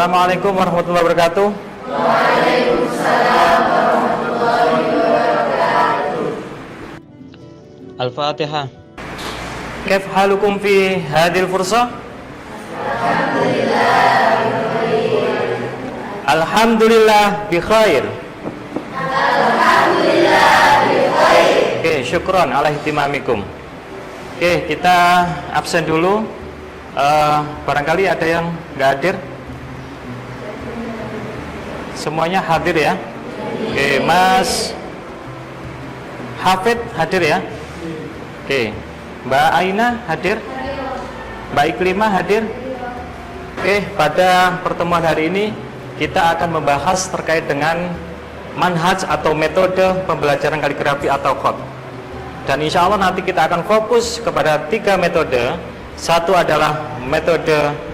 Assalamualaikum warahmatullahi wabarakatuh. Waalaikumsalam warahmatullahi wabarakatuh. Al-Fatihah. Kaif halukum fi hadil fursah? Alhamdulillah bi khair. Oke, syukron ala ihtimamikum. Oke, kita absen dulu. Barangkali ada yang nggak hadir. Semuanya hadir ya. Oke, Mas Hafid hadir ya. Oke, Mbak Aina hadir. Mbak Iklimah hadir. Oke, pada pertemuan hari ini kita akan membahas terkait dengan manhaj atau metode pembelajaran kaligrafi atau khat. Dan insya Allah nanti kita akan fokus kepada 3 metode. Satu adalah metode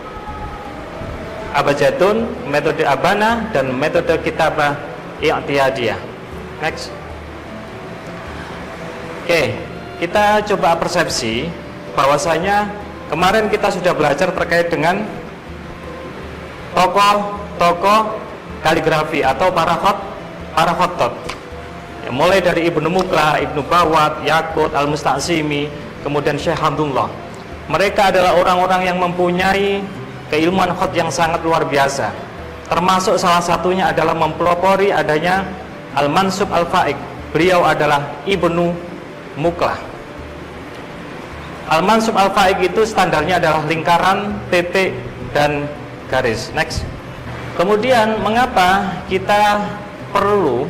abjadun, metode abana, dan metode kitabah i'tiyadiyah. Next. Oke, kita coba persepsi bahwasanya kemarin kita sudah belajar terkait dengan tokoh kaligrafi atau para khattat. Ya, mulai dari Ibnu Muqlah, Ibnu Bawat, Yaqut, Al-Musta'simi, kemudian Syekh Hamdullah. Mereka adalah orang-orang yang mempunyai keilmuan khat yang sangat luar biasa. Termasuk salah satunya adalah mempelopori adanya Al-Mansub Al-Fa'iq. Beliau adalah Ibnu Muqlah. Al-Mansub Al-Fa'iq itu standarnya adalah lingkaran, titik, dan garis. Next. Kemudian mengapa kita perlu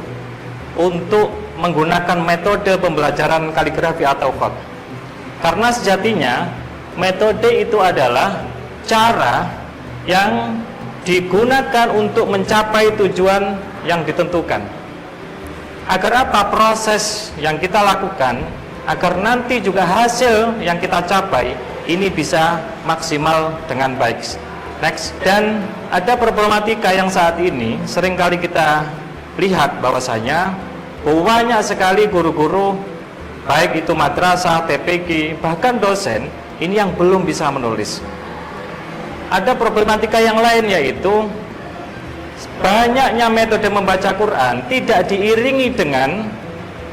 untuk menggunakan metode pembelajaran kaligrafi atau khat? Karena sejatinya metode itu adalah cara yang digunakan untuk mencapai tujuan yang ditentukan. Agar apa? Proses yang kita lakukan agar nanti juga hasil yang kita capai ini bisa maksimal dengan baik. Next. Dan ada problematika yang saat ini seringkali kita lihat bahwasanya banyak sekali guru-guru baik itu madrasah, TPQ, bahkan dosen ini yang belum bisa menulis. Ada problematika yang lain, yaitu banyaknya metode membaca Quran tidak diiringi dengan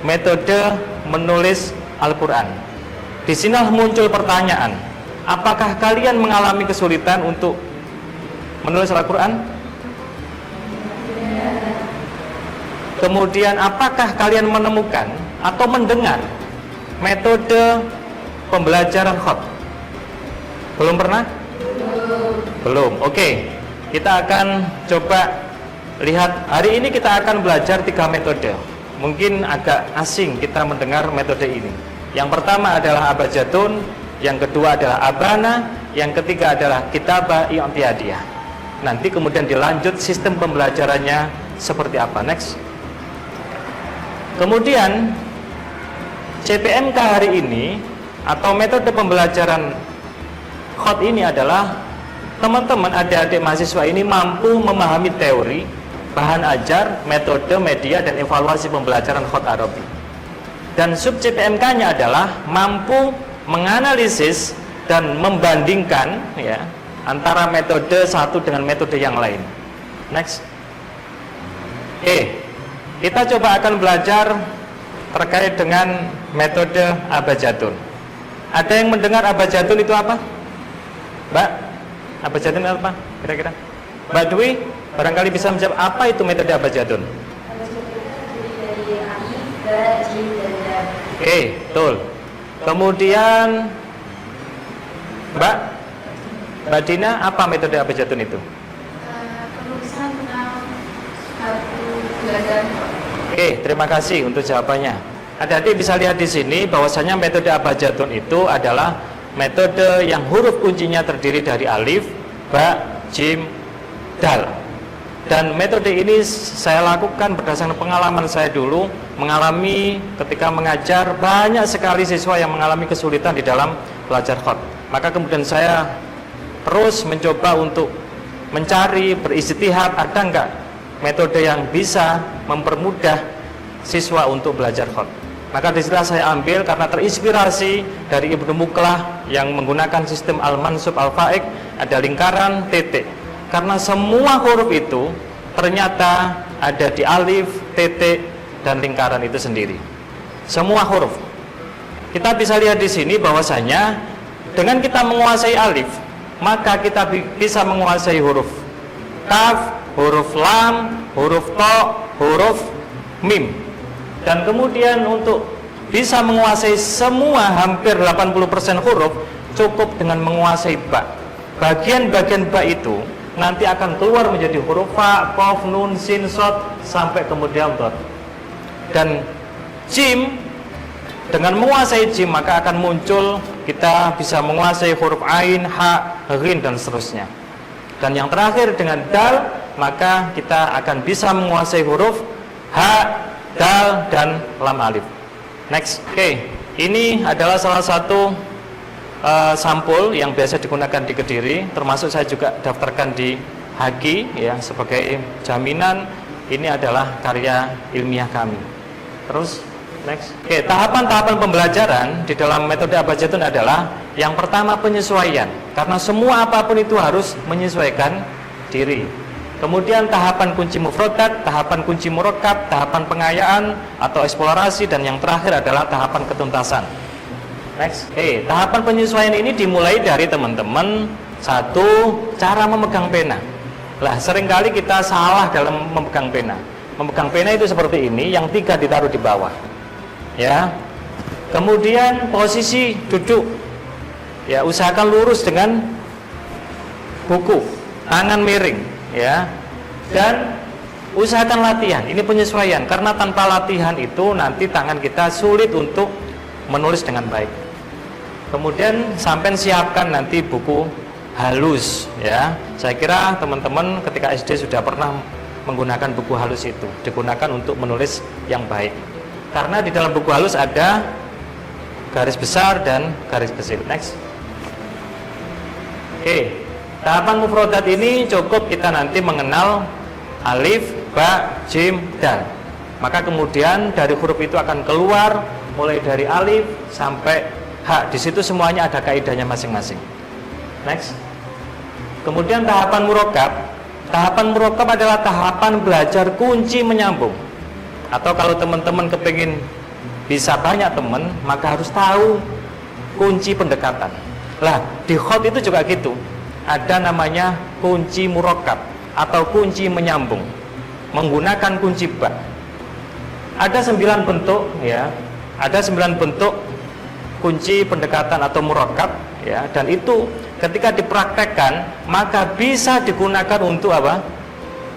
metode menulis Al-Quran. Di sini muncul pertanyaan, apakah kalian mengalami kesulitan untuk menulis Al-Quran? Kemudian apakah kalian menemukan atau mendengar metode pembelajaran khat? Belum pernah? Belum. Oke. Kita akan coba lihat. Hari ini kita akan belajar 3 metode. Mungkin agak asing kita mendengar metode ini. Yang pertama adalah abjadun, yang kedua adalah abana, yang ketiga adalah kitabah i'tiyadiyah. Nanti kemudian dilanjut sistem pembelajarannya seperti apa. Next. Kemudian CPMK hari ini atau metode pembelajaran khat ini adalah teman-teman adik-adik mahasiswa ini mampu memahami teori, bahan ajar, metode, media, dan evaluasi pembelajaran khat Arabi. Dan sub CPMK-nya adalah mampu menganalisis dan membandingkan ya antara metode satu dengan metode yang lain. Next. Kita coba akan belajar terkait dengan metode abjadun. Ada yang mendengar abjadun itu apa? Mbak, abjadun itu apa? Kira-kira? Mbak Dwi, barangkali bisa menjawab apa itu metode abjadun? Oke, betul. Kemudian Mbak Dina, apa metode abjadun itu? Penulisan tentang satu belajar. Oke, terima kasih untuk jawabannya. Adik-adik bisa lihat di sini bahwasanya metode abjadun itu adalah metode yang huruf kuncinya terdiri dari alif, ba, jim, dal. Dan metode ini saya lakukan berdasarkan pengalaman saya dulu, mengalami ketika mengajar banyak sekali siswa yang mengalami kesulitan di dalam belajar khat. Maka kemudian saya terus mencoba untuk mencari, berijtihad, ada enggak metode yang bisa mempermudah siswa untuk belajar khat. Maka disitulah saya ambil karena terinspirasi dari Ibnu Muqlah yang menggunakan sistem Al-Mansub Al-Fa'iq, ada lingkaran, titik, Karena semua huruf itu ternyata ada di alif, titik, dan lingkaran itu sendiri. Semua huruf. Kita bisa lihat di sini bahwasanya dengan kita menguasai alif, maka kita bisa menguasai huruf kaf, huruf lam, huruf to, huruf mim. Dan kemudian untuk bisa menguasai semua hampir 80% huruf, cukup dengan menguasai ba. Bagian-bagian ba itu nanti akan keluar menjadi huruf fa, qaf, nun, sin, shad sampai kemudian dot. Dan jim, dengan menguasai jim maka akan muncul, kita bisa menguasai huruf ain, ha, ghin, dan seterusnya. Dan yang terakhir dengan dal, maka kita akan bisa menguasai huruf ha, dal, dan lam alif. Next. Oke, ini adalah salah satu sampul yang biasa digunakan di Kediri, termasuk saya juga daftarkan di Haki ya sebagai jaminan ini adalah karya ilmiah kami. Terus next. Oke, tahapan-tahapan pembelajaran di dalam metode Abjadun adalah yang pertama penyesuaian, karena semua apapun itu harus menyesuaikan diri. Kemudian tahapan kunci mufradat, tahapan kunci murakkab, tahapan pengayaan atau eksplorasi, dan yang terakhir adalah tahapan ketuntasan. Next. Oke, tahapan penyesuaian ini dimulai dari teman-teman satu, cara memegang pena. Lah, seringkali kita salah dalam memegang pena. Memegang pena itu seperti ini, yang 3 ditaruh di bawah. Ya. Kemudian posisi duduk. Ya, usahakan lurus dengan buku, tangan miring, ya. Dan usahakan latihan. Ini penyesuaian, karena tanpa latihan itu nanti tangan kita sulit untuk menulis dengan baik. Kemudian sampai siapkan nanti buku halus, ya. Saya kira teman-teman ketika SD sudah pernah menggunakan buku halus itu, digunakan untuk menulis yang baik. Karena di dalam buku halus ada garis besar dan garis kecil. Next. Oke, tahapan mufradat ini cukup kita nanti mengenal alif, ba, jim, dal. Maka kemudian dari huruf itu akan keluar mulai dari alif sampai ha. Di situ semuanya ada kaidahnya masing-masing. Next. Kemudian tahapan murakkab. Tahapan murakkab adalah tahapan belajar kunci menyambung. Atau kalau teman-teman kepingin bisa banyak teman, maka harus tahu kunci pendekatan. Lah, di khot itu juga gitu. Ada namanya kunci murakkab atau kunci menyambung. Menggunakan kunci ba. Ada 9 bentuk, ya. Ada 9 bentuk kunci pendekatan atau murakkab, ya. Dan itu ketika dipraktekkan maka bisa digunakan untuk apa?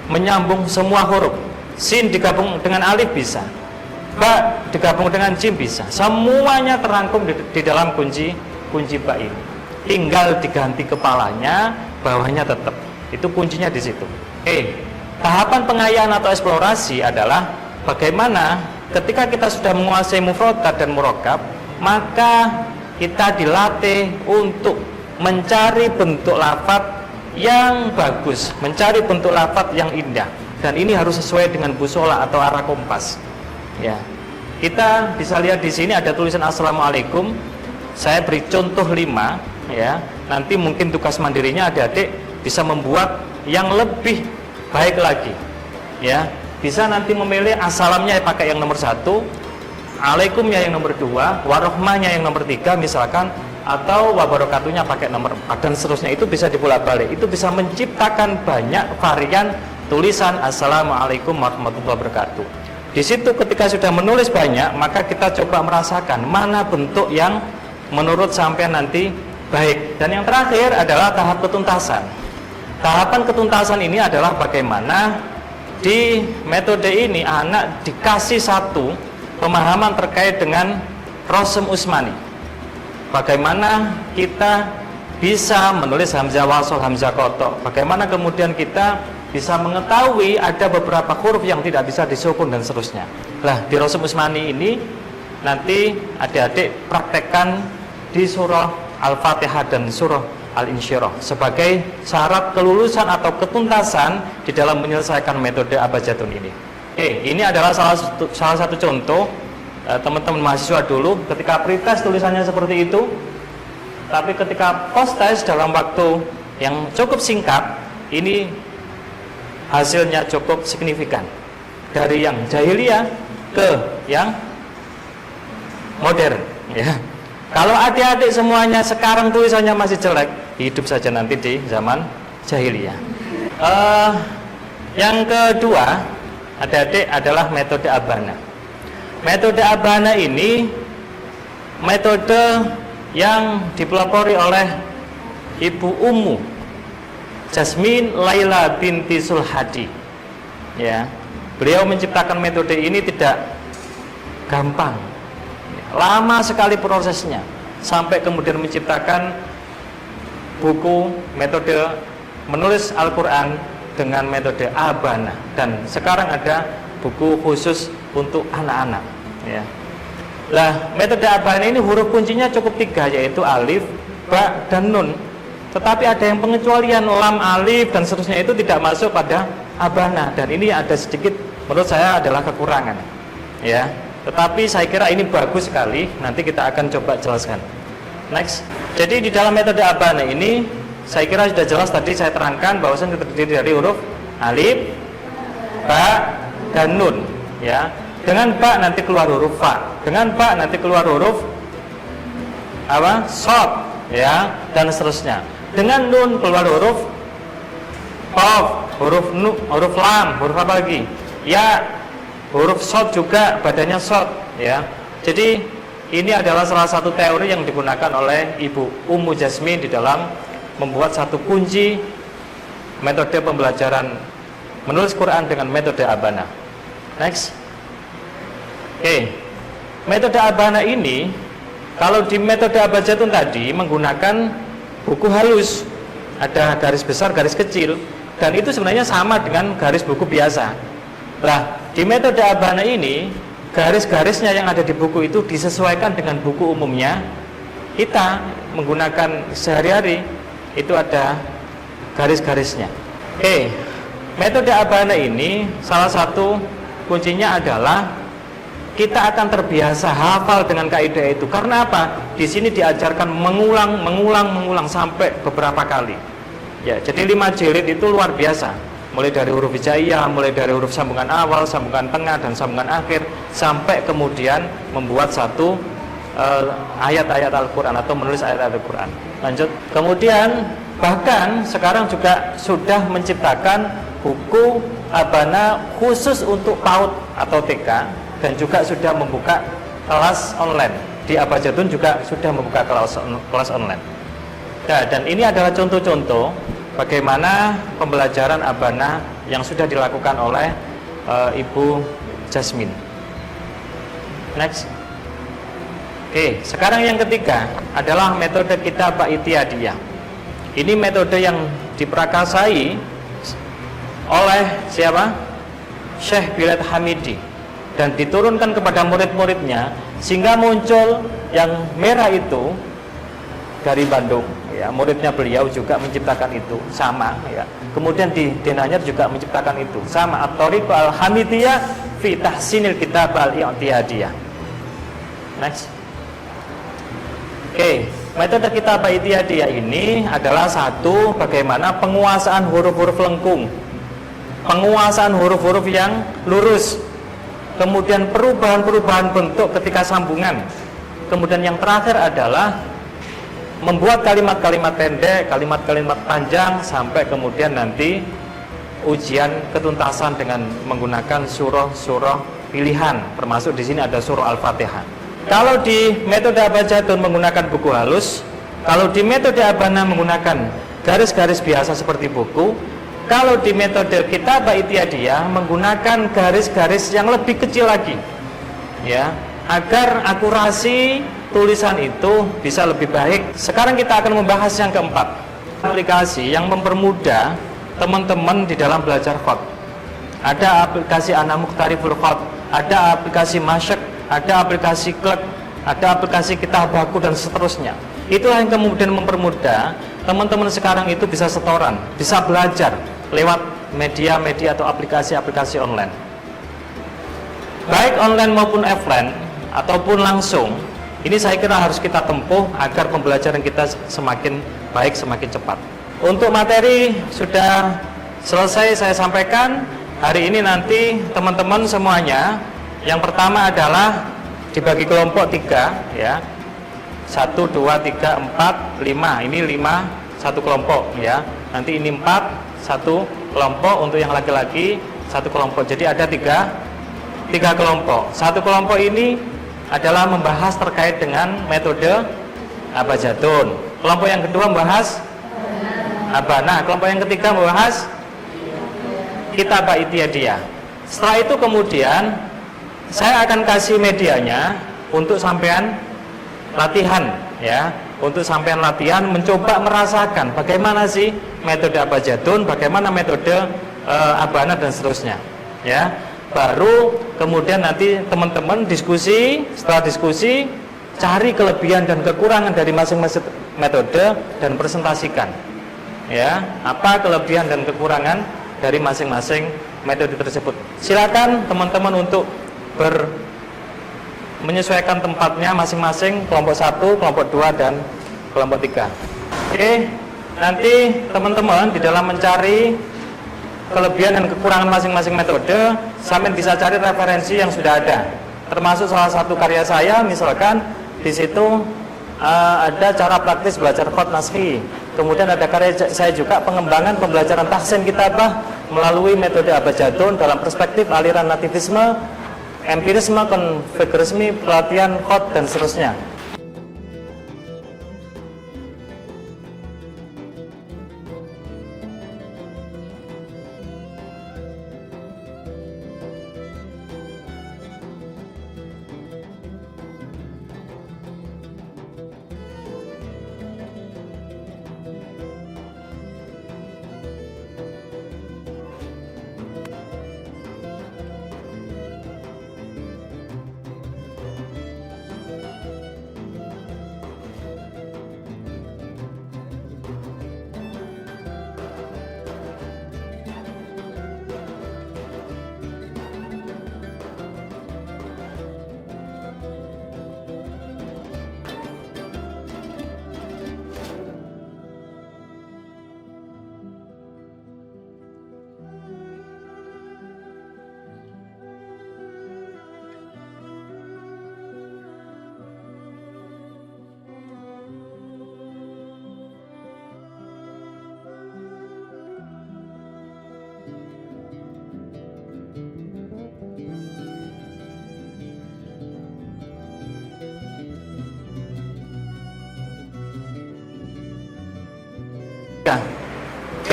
Menyambung semua huruf. Sin digabung dengan alif bisa, ba digabung dengan jim bisa. Semuanya terangkum di dalam kunci ba ini. Tinggal diganti kepalanya, bawahnya tetap. Itu kuncinya di situ. Oke. Tahapan pengayaan atau eksplorasi adalah bagaimana ketika kita sudah menguasai mufradat dan murakkab, maka kita dilatih untuk mencari bentuk lafaz yang bagus, mencari bentuk lafaz yang indah. Dan ini harus sesuai dengan busola atau arah kompas. Ya. Kita bisa lihat di sini ada tulisan Assalamualaikum. Saya beri contoh 5, ya. Nanti mungkin tugas mandirinya adik-adik bisa membuat yang lebih baik lagi. Ya. Bisa nanti memilih assalamnya pakai yang nomor 1, alaikumnya yang nomor 2, warahmahnya yang nomor 3 misalkan, atau wabarakatuhnya pakai nomor 4 dan seterusnya. Itu bisa dibolak-balik. Itu bisa menciptakan banyak varian tulisan Assalamualaikum warahmatullahi wabarakatuh. Di situ ketika sudah menulis banyak, maka kita coba merasakan mana bentuk yang menurut sampean nanti baik. Dan yang terakhir adalah tahap ketuntasan. Tahapan ketuntasan ini adalah bagaimana di metode ini anak dikasih satu pemahaman terkait dengan Rasm Utsmani. Bagaimana kita bisa menulis hamzah wasol, hamzah kotok. Bagaimana kemudian kita bisa mengetahui ada beberapa huruf yang tidak bisa disukun dan seterusnya. Lah, di Rasm Utsmani ini nanti adik-adik praktekkan di surah Al-Fatihah dan surah Al-Insyirah sebagai syarat kelulusan atau ketuntasan di dalam menyelesaikan metode Abjadun ini. Oke, ini adalah salah satu contoh teman-teman mahasiswa dulu ketika pretest tulisannya seperti itu. Tapi ketika post test dalam waktu yang cukup singkat, ini hasilnya cukup signifikan dari yang jahiliyah ke yang modern, ya. Kalau adik-adik semuanya sekarang tulisannya masih jelek, hidup saja nanti di zaman jahiliyah. Yang kedua, adik-adik, adalah metode Abana. Metode Abana ini metode yang dipelopori oleh Ibu Ummu Jasmin Laila binti Sulhadi, ya. Beliau menciptakan metode ini tidak gampang, lama sekali prosesnya, sampai kemudian menciptakan buku metode menulis Al-Quran dengan metode Abana, dan sekarang ada buku khusus untuk anak-anak, ya. Lah, metode Abana ini huruf kuncinya cukup 3, yaitu alif, ba, dan nun. Tetapi ada yang pengecualian, lam, alif, dan seterusnya itu tidak masuk pada Abana, dan ini ada sedikit menurut saya adalah kekurangan, ya. Tetapi saya kira ini bagus sekali, nanti kita akan coba jelaskan. Next. Jadi di dalam metode Abana ini saya kira sudah jelas, tadi saya terangkan bahwasanya terdiri dari huruf alif, ba, dan nun, ya. Dengan ba nanti keluar huruf fa, dengan ba nanti keluar huruf apa? Shad, ya, dan seterusnya. Dengan nun keluar huruf qaf, huruf nu, huruf lam, huruf apa lagi? Ya, huruf shad juga badannya shad, ya. Jadi ini adalah salah satu teori yang digunakan oleh Ibu Ummu Jasmin di dalam membuat satu kunci metode pembelajaran menulis Quran dengan metode Abana. Next. Oke. Metode Abana ini, kalau di metode Abjadun tadi menggunakan buku halus, ada garis besar, garis kecil, dan itu sebenarnya sama dengan garis buku biasa. Lah, di metode Abana ini garis-garisnya yang ada di buku itu disesuaikan dengan buku umumnya. Kita menggunakan sehari-hari itu ada garis-garisnya. Oke, metode Abana ini salah satu kuncinya adalah kita akan terbiasa hafal dengan kaidah itu. Karena apa? Di sini diajarkan mengulang sampai beberapa kali. Ya, jadi 5 jilid itu luar biasa. Mulai dari huruf hijaiyah, mulai dari huruf sambungan awal, sambungan tengah, dan sambungan akhir, sampai kemudian membuat satu ayat-ayat Al-Quran atau menulis ayat-ayat Al-Quran. Lanjut. Kemudian bahkan sekarang juga sudah menciptakan buku Abana khusus untuk PAUD atau TK, dan juga sudah membuka kelas online. Di Abjadun juga sudah membuka kelas online. Nah, dan ini adalah contoh-contoh bagaimana pembelajaran Abana yang sudah dilakukan oleh Ibu Jasmin. Next. Oke, sekarang yang ketiga adalah metode Kitabah I'tiadiyah. Ini metode yang diperakasai oleh siapa? Syekh Bilal Hamidi, dan diturunkan kepada murid-muridnya, sehingga muncul yang merah itu dari Bandung, ya. Muridnya beliau juga menciptakan itu sama, ya. Kemudian di Denanyar juga menciptakan itu sama, At-Thariq Al-Hamidiyah fi Tahsinil Kitabah I'tiadiyah. Next. Oke, metode Kitabah I'tiadiyah ini adalah satu, bagaimana penguasaan huruf-huruf lengkung, penguasaan huruf-huruf yang lurus, kemudian perubahan-perubahan bentuk ketika sambungan. Kemudian yang terakhir adalah membuat kalimat-kalimat pendek, kalimat-kalimat panjang, sampai kemudian nanti ujian ketuntasan dengan menggunakan surah-surah pilihan, termasuk di sini ada surah Al-Fatihah. Kalau di metode Abjadun menggunakan buku halus, kalau di metode Abana menggunakan garis-garis biasa seperti buku, kalau di metode Kitabah I'tiadiyah menggunakan garis-garis yang lebih kecil lagi, ya, agar akurasi tulisan itu bisa lebih baik. Sekarang kita akan membahas yang keempat, aplikasi yang mempermudah teman-teman di dalam belajar khat. Ada aplikasi Ana Mukhtariful Khat, ada aplikasi Masyak, ada aplikasi Klek, ada aplikasi Kitabaku, dan seterusnya. Itulah yang kemudian mempermudah teman-teman sekarang itu bisa setoran, bisa belajar lewat media-media atau aplikasi-aplikasi online, baik online maupun offline ataupun langsung. Ini saya kira harus kita tempuh agar pembelajaran kita semakin baik, semakin cepat. Untuk materi sudah selesai saya sampaikan. Hari ini nanti teman-teman semuanya, yang pertama adalah dibagi kelompok 3 ya. 1, 2, 3, 4, 5. Ini 5 satu kelompok ya. Nanti ini 4 satu kelompok, untuk yang laki-laki satu kelompok. Jadi ada tiga kelompok. Satu kelompok ini adalah membahas terkait dengan metode abajadun. Kelompok yang kedua membahas abana. Kelompok yang ketiga membahas kitabah itiadiyah. Setelah itu kemudian saya akan kasih medianya untuk sampean latihan ya, untuk sampean latihan mencoba merasakan bagaimana sih metode abajadun, bagaimana metode abana dan seterusnya ya. Baru kemudian nanti teman-teman diskusi, setelah diskusi cari kelebihan dan kekurangan dari masing-masing metode dan presentasikan ya, apa kelebihan dan kekurangan dari masing-masing metode tersebut. Silakan teman-teman untuk menyesuaikan tempatnya masing-masing, kelompok 1, kelompok 2 dan kelompok 3. Oke, nanti teman-teman di dalam mencari kelebihan dan kekurangan masing-masing metode, sampai bisa cari referensi yang sudah ada. Termasuk salah satu karya saya, misalkan di situ ada cara praktis belajar khot nasfi. Kemudian ada karya saya juga pengembangan pembelajaran tahsin kitabah melalui metode abajadun dalam perspektif aliran nativisme, empirisme, konfigurisme, pelatihan khot dan seterusnya.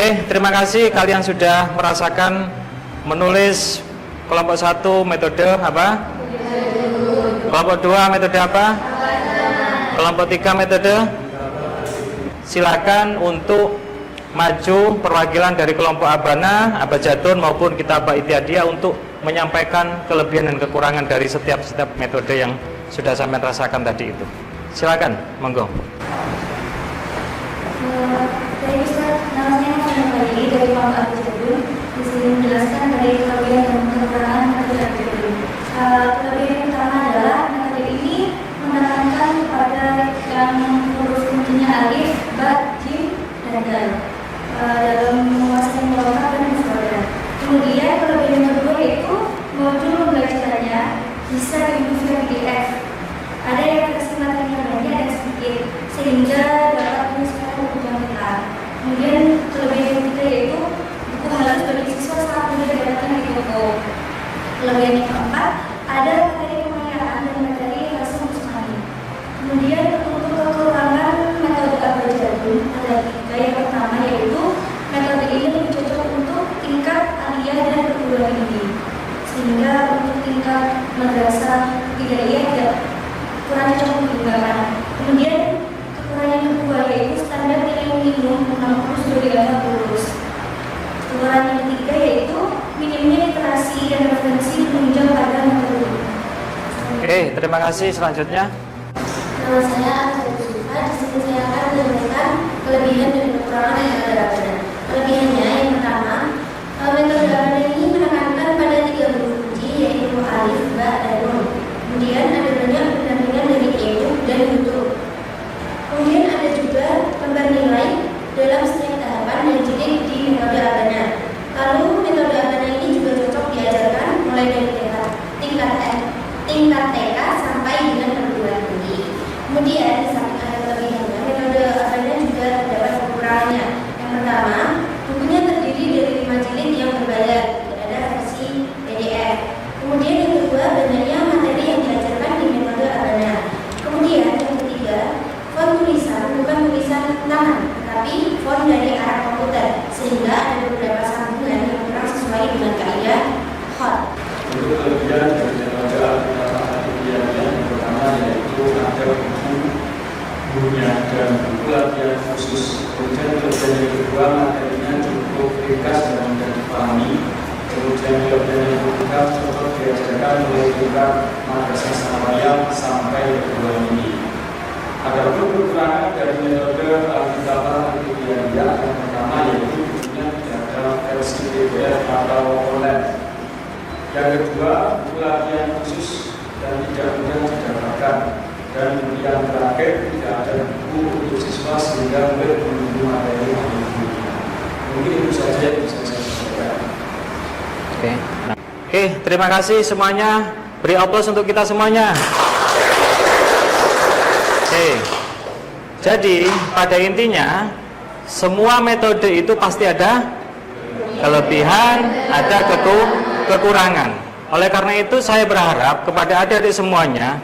Oke, terima kasih kalian sudah merasakan menulis kelompok 1 metode apa? Kelompok 2 metode apa? Kelompok 3 metode? Silakan untuk maju perwakilan dari kelompok abana, abajadun maupun kitabah itiadiyah untuk menyampaikan kelebihan dan kekurangan dari setiap metode yang sudah sampai rasakan tadi itu. Silakan, monggo. Dari Ustaz, namanya Fani dari kelompok abajadun. Di sini menjelaskan dari kelebihan dan kekurangan metode abajadun. Kelebihan yang pertama adalah metode ini menekankan pada yang huruf kuncinya alif, ba, jim, dan dal dalam menguasai murokat dan mufradat. Kemudian kelebihan yang kedua yaitu modul pembelajarannya bisa diunduh via PDF. Ada yang versi materinya banyak, ada sedikit, sehingga dapat menyesuaikan kebutuhan kita. Kemudian kelebihan yang ketiga yaitu buku halus bagi siswa saat mudah didapatkan di toko. Kelebihan yang keempat, ada materi pemeliharaan dan materi hasil musmani. Kemudian untuk kekurangan metode abajadun ada 3. Yang pertama yaitu metode ini lebih cocok untuk tingkat aliyah dan perguruan tinggi, sehingga untuk tingkat madrasah ibtidaiyah tidak kurang cocok digunakan. Kemudian kekurangan yang kedua yaitu standar nilai minimum 60 sebagai data lulus. Kekurangan yang ketiga yaitu minimnya literasi dan referensi menunjang pada metode. Oke, terima kasih. Selanjutnya. Nama saya Sufa. Di sini saya akan menjelaskan kelebihan dan kekurangan yang ada abada. Kelebihannya yang pertama, metode abada ini menekankan pada 3 huruf kunci yaitu alif, ba, dan nun. Kemudian ada banyak pendampingan dari ilmu dan bentuk. Kemudian ada juga lembar nilai dalam setiap tahap. Untuk kelebihan dari lembaga Al-Quran yang pertama yaitu ada buku gurunya dan buku latihan khusus. Kemudian kelebihan yang kedua, materinya cukup ringkas dan mudah dipahami. Kemudian kelebihan yang ketiga, cukup diajarkan mulai tingkat madrasah sanawiyah sampai perguruan tinggi. Ada pun kekurangan dari metode Al-Kitabah Al-Quraniyah yang pertama yaitu bukunya tidak ada versi PDF atau online. Yang kedua, buku latihan khusus dan tidak mudah didapatkan. Dan yang terakhir, tidak ada buku untuk siswa sehingga murid menunggu materi yang bukunya. Mungkin itu saja yang bisa saya sampaikan. Oke, terima kasih semuanya. Beri aplaus untuk kita semuanya. Oke. Jadi pada intinya semua metode itu pasti ada kelebihan, ada kekurangan. Oleh karena itu saya berharap kepada adik-adik semuanya,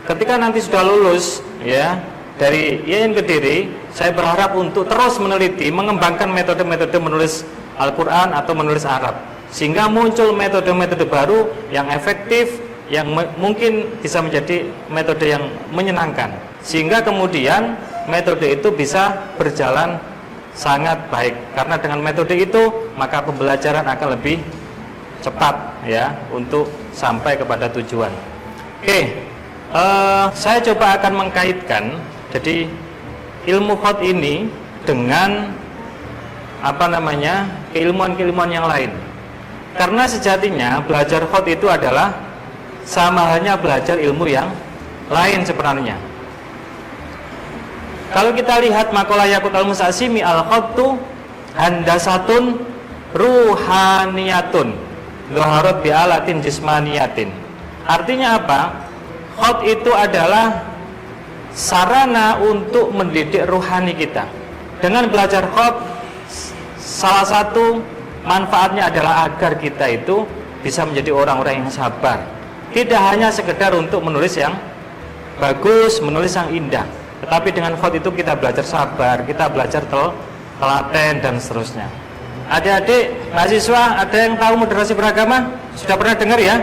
ketika nanti sudah lulus ya dari IAIN Kediri, saya berharap untuk terus meneliti, mengembangkan metode-metode menulis Al-Quran atau menulis Arab, sehingga muncul metode-metode baru yang efektif, yang mungkin bisa menjadi metode yang menyenangkan, sehingga kemudian metode itu bisa berjalan sangat baik. Karena dengan metode itu maka pembelajaran akan lebih cepat ya untuk sampai kepada tujuan. Oke, saya coba akan mengkaitkan jadi ilmu khot ini dengan keilmuan-keilmuan yang lain. Karena sejatinya belajar khot itu adalah sama halnya belajar ilmu yang lain sebenarnya. Kalau kita lihat makalah Yaqut Al-Mustasimi, al-khottu handasatun ruhaniyatun dhaharat bi'alatin jismaniyatin. Artinya apa? Khot itu adalah sarana untuk mendidik ruhani kita. Dengan belajar khot, salah satu manfaatnya adalah agar kita itu bisa menjadi orang-orang yang sabar. Tidak hanya sekedar untuk menulis yang bagus, menulis yang indah, tetapi dengan khot itu kita belajar sabar, kita belajar telaten dan seterusnya. Adik-adik mahasiswa, ada yang tahu moderasi beragama? Sudah pernah dengar ya?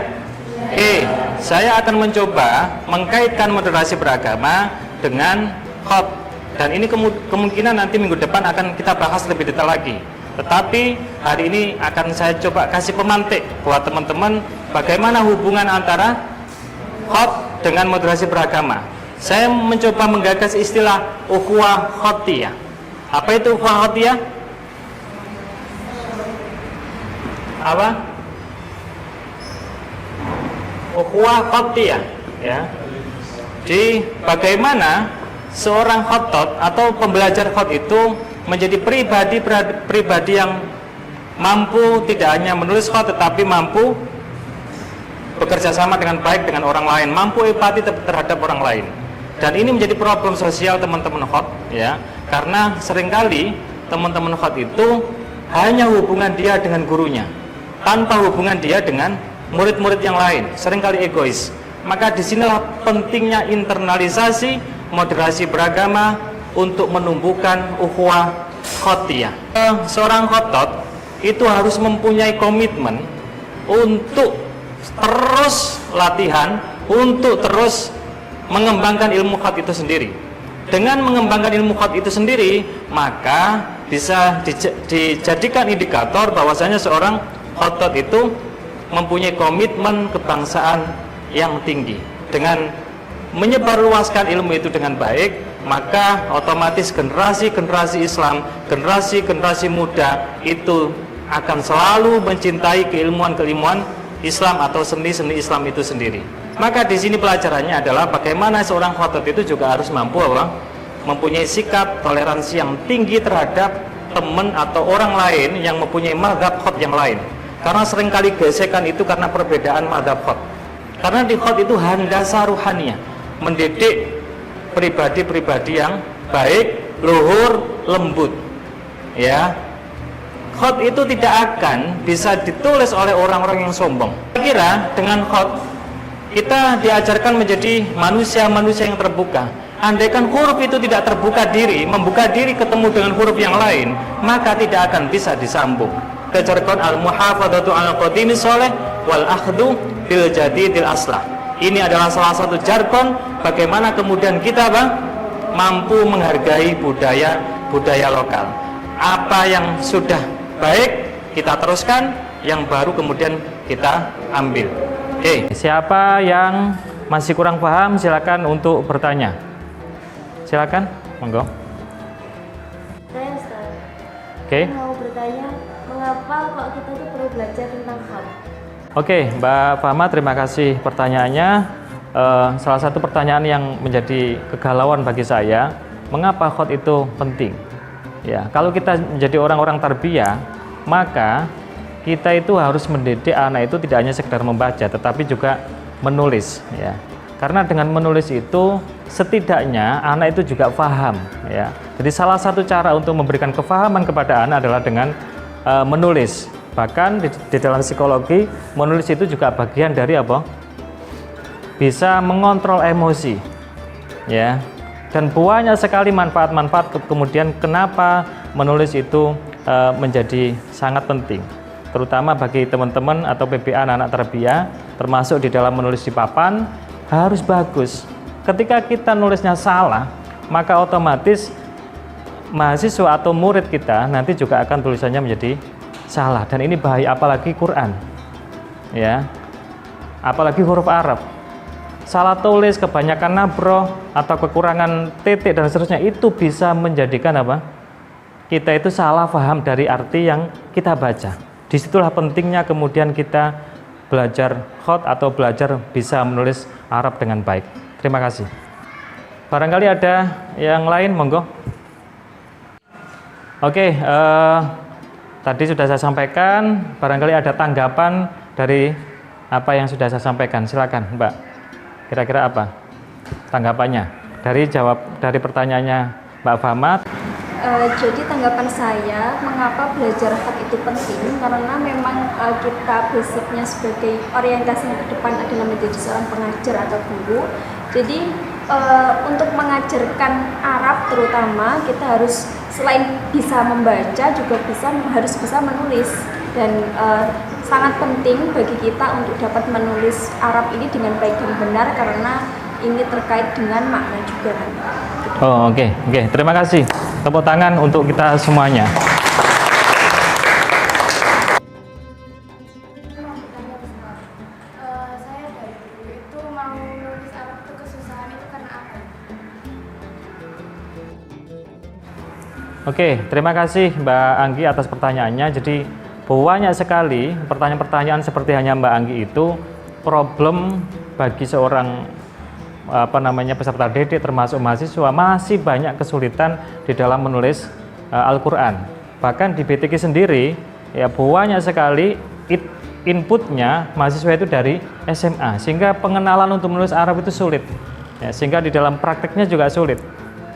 Oke, saya akan mencoba mengkaitkan moderasi beragama dengan khot, dan ini kemungkinan nanti minggu depan akan kita bahas lebih detail lagi. Tetapi hari ini akan saya coba kasih pemantik buat teman-teman bagaimana hubungan antara khot dengan moderasi beragama. Saya mencoba menggagas istilah ukhuwah khotiyah. Apa itu ukhuwah khotiyah? Apa? Ukhuwah khotiyah ya. Jadi bagaimana seorang khotot atau pembelajar khot itu menjadi pribadi yang mampu tidak hanya menulis khot tetapi mampu bekerja sama dengan baik dengan orang lain, mampu empati terhadap orang lain. Dan ini menjadi problem sosial teman-teman khot ya, karena seringkali teman-teman khot itu hanya hubungan dia dengan gurunya, tanpa hubungan dia dengan murid-murid yang lain, seringkali egois. Maka disinilah pentingnya internalisasi moderasi beragama untuk menumbuhkan ukhuwah khotiyah. Seorang khotot itu harus mempunyai komitmen untuk terus latihan, untuk terus mengembangkan ilmu khot itu sendiri. Dengan mengembangkan ilmu khot itu sendiri, maka bisa dijadikan indikator bahwasanya seorang khotot itu mempunyai komitmen kebangsaan yang tinggi. Dengan menyebarluaskan ilmu itu dengan baik, maka otomatis generasi-generasi Islam, generasi-generasi muda itu akan selalu mencintai keilmuan-keilmuan Islam atau seni-seni Islam itu sendiri. Maka di sini pelajarannya adalah bagaimana seorang khotot itu juga harus mampu mempunyai sikap toleransi yang tinggi terhadap teman atau orang lain yang mempunyai mazhab khot yang lain. Karena seringkali gesekan itu karena perbedaan mazhab khot. Karena di khot itu handasa ruhaniyah, mendidik pribadi-pribadi yang baik, luhur, lembut. Ya, khot itu tidak akan bisa ditulis oleh orang-orang yang sombong. Saya kira dengan khot kita diajarkan menjadi manusia-manusia yang terbuka. Andaikan huruf itu tidak terbuka diri, membuka diri ketemu dengan huruf yang lain, maka tidak akan bisa disambung. Kejargon al-muhafadzatu al-qadimi soleh wal akhdhu bil jadidil aslah. Ini adalah salah satu jargon bagaimana kemudian kita mampu menghargai budaya lokal. Apa yang sudah baik kita teruskan, yang baru kemudian kita ambil. Oke, siapa yang masih kurang paham silakan untuk bertanya. Silakan, monggo. Saya Ustaz. Oke. Mau bertanya, mengapa kok kita tuh perlu belajar tentang khot? Oke, Mbak Fahma, terima kasih pertanyaannya. Salah satu pertanyaan yang menjadi kegalauan bagi saya, mengapa khot itu penting? Ya, kalau kita menjadi orang-orang tarbiyah, maka kita itu harus mendidik anak itu tidak hanya sekedar membaca, tetapi juga menulis. Ya, karena dengan menulis itu setidaknya anak itu juga paham. Ya, jadi salah satu cara untuk memberikan kefahaman kepada anak adalah dengan menulis. Bahkan di dalam psikologi, menulis itu juga bagian dari apa? Bisa mengontrol emosi, ya. Dan banyak sekali manfaat-manfaat. Kemudian kenapa menulis itu menjadi sangat penting, terutama bagi teman-teman atau PBA anak-anak tarbiyah, termasuk di dalam menulis di papan harus bagus. Ketika kita nulisnya salah, maka otomatis mahasiswa atau murid kita nanti juga akan tulisannya menjadi salah, dan ini bahaya, apalagi Quran, ya, apalagi huruf Arab. Salah tulis, kebanyakan nabroh atau kekurangan titik dan seterusnya, itu bisa menjadikan apa? Kita itu salah paham dari arti yang kita baca. Disitulah pentingnya kemudian kita belajar khot atau belajar bisa menulis Arab dengan baik. Terima kasih. Barangkali ada yang lain, monggo. Oke, tadi sudah saya sampaikan, barangkali ada tanggapan dari apa yang sudah saya sampaikan. Silakan, Mbak. Kira-kira apa tanggapannya dari pertanyaannya Mbak Fahma? Jadi tanggapan saya, mengapa belajar khot itu penting? Karena memang kita basicnya sebagai orientasinya ke depan adalah menjadi seorang pengajar atau guru. Jadi untuk mengajarkan Arab terutama, kita harus selain bisa membaca juga harus bisa menulis, dan sangat penting bagi kita untuk dapat menulis Arab ini dengan baik dan benar, karena ini terkait dengan makna juga kan. Oh, oke. Terima kasih. Tepuk tangan untuk kita semuanya. Saya dari dulu itu mau nulis Arab itu kesusahan itu karena apa? Oke, terima kasih Mbak Anggi atas pertanyaannya. Jadi banyak sekali pertanyaan-pertanyaan seperti hanya Mbak Anggi itu problem bagi seorang peserta didik termasuk mahasiswa, masih banyak kesulitan di dalam menulis Al-Quran. Bahkan di BTQ sendiri ya banyak sekali inputnya mahasiswa itu dari SMA, sehingga pengenalan untuk menulis Arab itu sulit ya, sehingga di dalam prakteknya juga sulit.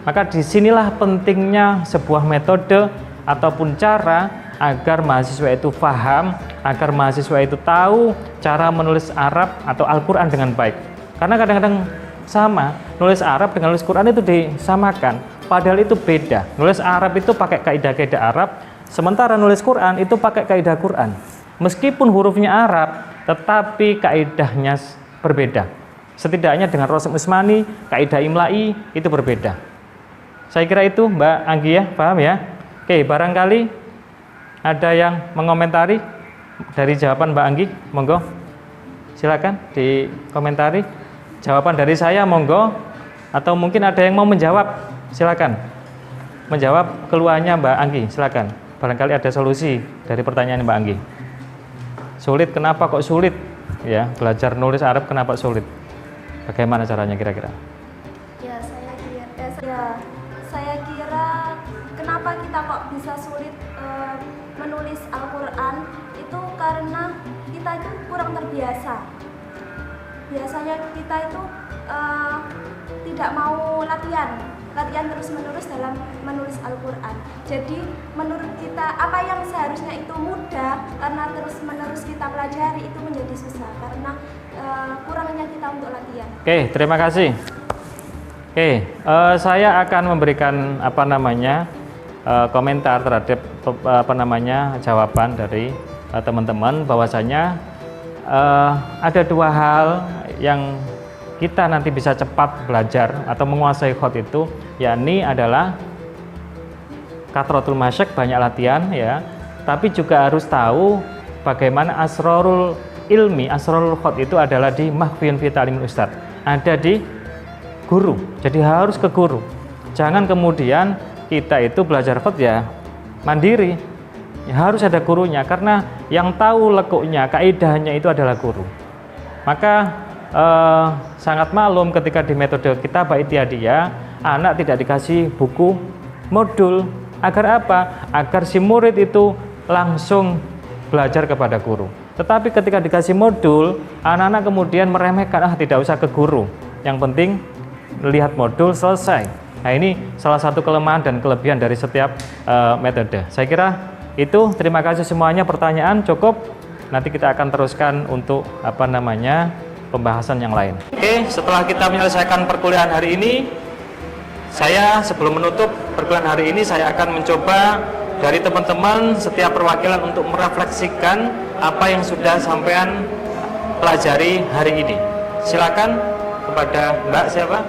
Maka disinilah pentingnya sebuah metode ataupun cara agar mahasiswa itu paham, agar mahasiswa itu tahu cara menulis Arab atau Al-Quran dengan baik. Karena kadang-kadang sama, nulis Arab dengan nulis Quran itu disamakan, padahal itu beda. Nulis Arab itu pakai kaidah-kaidah Arab, sementara nulis Quran itu pakai kaidah Quran. Meskipun hurufnya Arab, tetapi kaidahnya berbeda. Setidaknya dengan Rasim Usmani, kaidah Imla'i itu berbeda. Saya kira itu Mbak Anggi ya, paham ya? Oke, barangkali ada yang mengomentari dari jawaban Mbak Anggi, monggo. Silakan dikomentari. Jawaban dari saya, monggo. Atau mungkin ada yang mau menjawab, silakan. Menjawab keluhannya Mbak Anggi, silakan. Barangkali ada solusi dari pertanyaan Mbak Anggi. Sulit, kenapa kok sulit? Ya, belajar nulis Arab kenapa sulit? Bagaimana caranya kira-kira? Ya, saya kira kenapa kita kok bisa sulit menulis Al-Quran itu karena kita itu kurang terbiasa. Biasanya kita itu tidak mau latihan terus-menerus dalam menulis Al-Quran. Jadi menurut kita apa yang seharusnya itu mudah, karena terus-menerus kita pelajari itu menjadi susah karena kurangnya kita untuk latihan. Oke, terima kasih. Oke, saya akan memberikan komentar terhadap jawaban dari teman-teman, bahwasanya ada dua hal yang kita nanti bisa cepat belajar atau menguasai khat itu, yakni adalah kathratul masyq, banyak latihan ya, tapi juga harus tahu bagaimana asrarul ilmi, asrarul khat itu adalah di makhfiyun fi ta'limil ustad, ada di guru. Jadi harus ke guru. Jangan kemudian kita itu belajar khat ya mandiri. Ya, harus ada gurunya, karena yang tahu lekuknya, kaidahnya itu adalah guru. Maka sangat malum ketika di metode kitabah i'tiyadiyah anak tidak dikasih buku modul. Agar apa? Agar si murid itu langsung belajar kepada guru. Tetapi ketika dikasih modul, anak-anak kemudian meremehkan, tidak usah ke guru, yang penting lihat modul selesai. Nah, ini salah satu kelemahan dan kelebihan dari setiap metode. Saya kira itu. Terima kasih semuanya. Pertanyaan cukup, nanti kita akan teruskan untuk pembahasan yang lain. Oke, setelah kita menyelesaikan perkuliahan hari ini, saya sebelum menutup perkuliahan hari ini, saya akan mencoba dari teman-teman setiap perwakilan untuk merefleksikan apa yang sudah sampean pelajari hari ini. Silakan kepada Mbak siapa?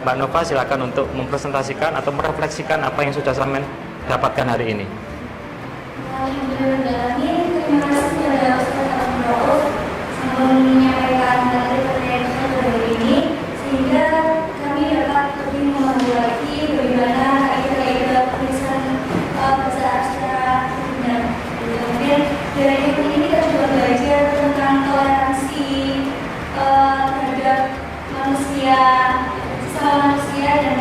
Mbak Nova, silakan untuk mempresentasikan atau merefleksikan apa yang sudah sampean dapatkan hari ini. Alhamdulillah, terima kasih kepada Ustaz Abdul menyampaikan materi-materi yang hari ini, sehingga kami dapat lebih memahami lagi bagaimana kaidah-kaidah tulisan bahasa Arab secara benar. Kemudian dari ini kita juga belajar tentang toleransi terhadap manusia, sesama manusia, dan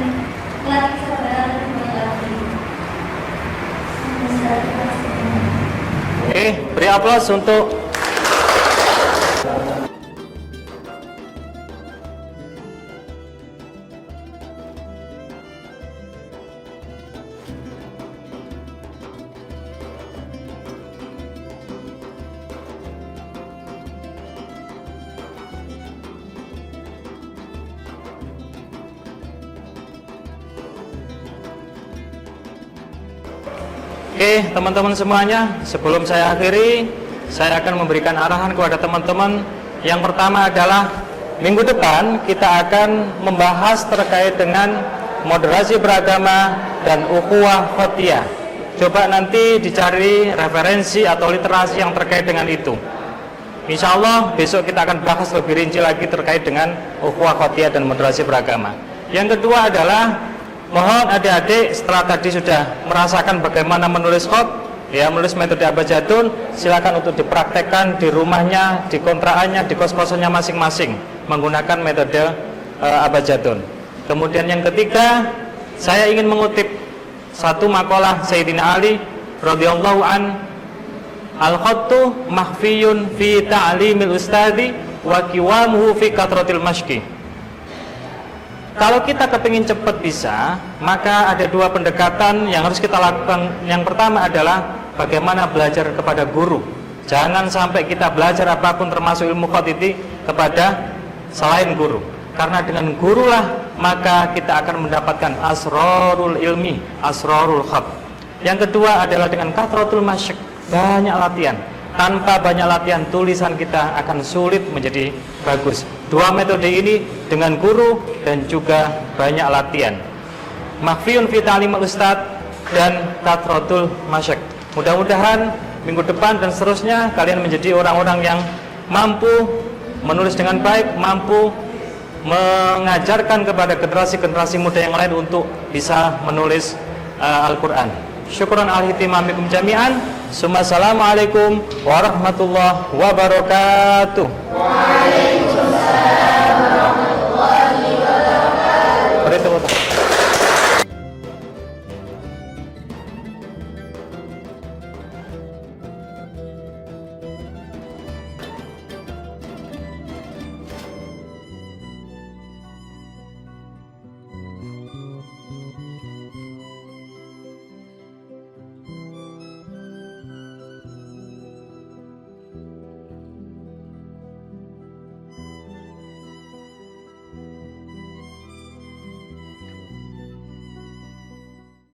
melatih kesabaran dan menghadapi. Oke, beri aplaus untuk Oke, teman-teman semuanya, sebelum saya akhiri, saya akan memberikan arahan kepada teman-teman. Yang pertama adalah minggu depan kita akan membahas terkait dengan moderasi beragama dan ukhuwah khatiyah. Coba nanti dicari referensi atau literasi yang terkait dengan itu. Insya Allah besok kita akan bahas lebih rinci lagi terkait dengan ukhuwah khatiyah dan moderasi beragama. Yang kedua adalah mohon adik-adik setelah tadi sudah merasakan bagaimana menulis khat, ya menulis metode abjadun, silakan untuk dipraktekkan di rumahnya, di kontraannya, di kos-kosannya masing-masing menggunakan metode abjadun. Kemudian yang ketiga, saya ingin mengutip satu makalah Sayyidina Ali radhiyallahu an, al-khattu mahfiyun fi ta'limil ustadi wa qiwamuhu fi kathratil masyqi. Kalau kita kepingin cepat bisa, maka ada dua pendekatan yang harus kita lakukan. Yang pertama adalah bagaimana belajar kepada guru. Jangan sampai kita belajar apapun termasuk ilmu khat itu kepada selain guru. Karena dengan gurulah maka kita akan mendapatkan asrarul ilmi, asrarul khat. Yang kedua adalah dengan kathratul masyq, banyak latihan. Tanpa banyak latihan, tulisan kita akan sulit menjadi bagus. Dua metode ini dengan guru dan juga banyak latihan. Makhfiyun fi ta'limil ustad dan kathratul masyq. Mudah-mudahan minggu depan dan seterusnya kalian menjadi orang-orang yang mampu menulis dengan baik, mampu mengajarkan kepada generasi-generasi muda yang lain untuk bisa menulis Al-Quran. Syukran al-hitimamikum jami'an. Assalamualaikum warahmatullahi wabarakatuh.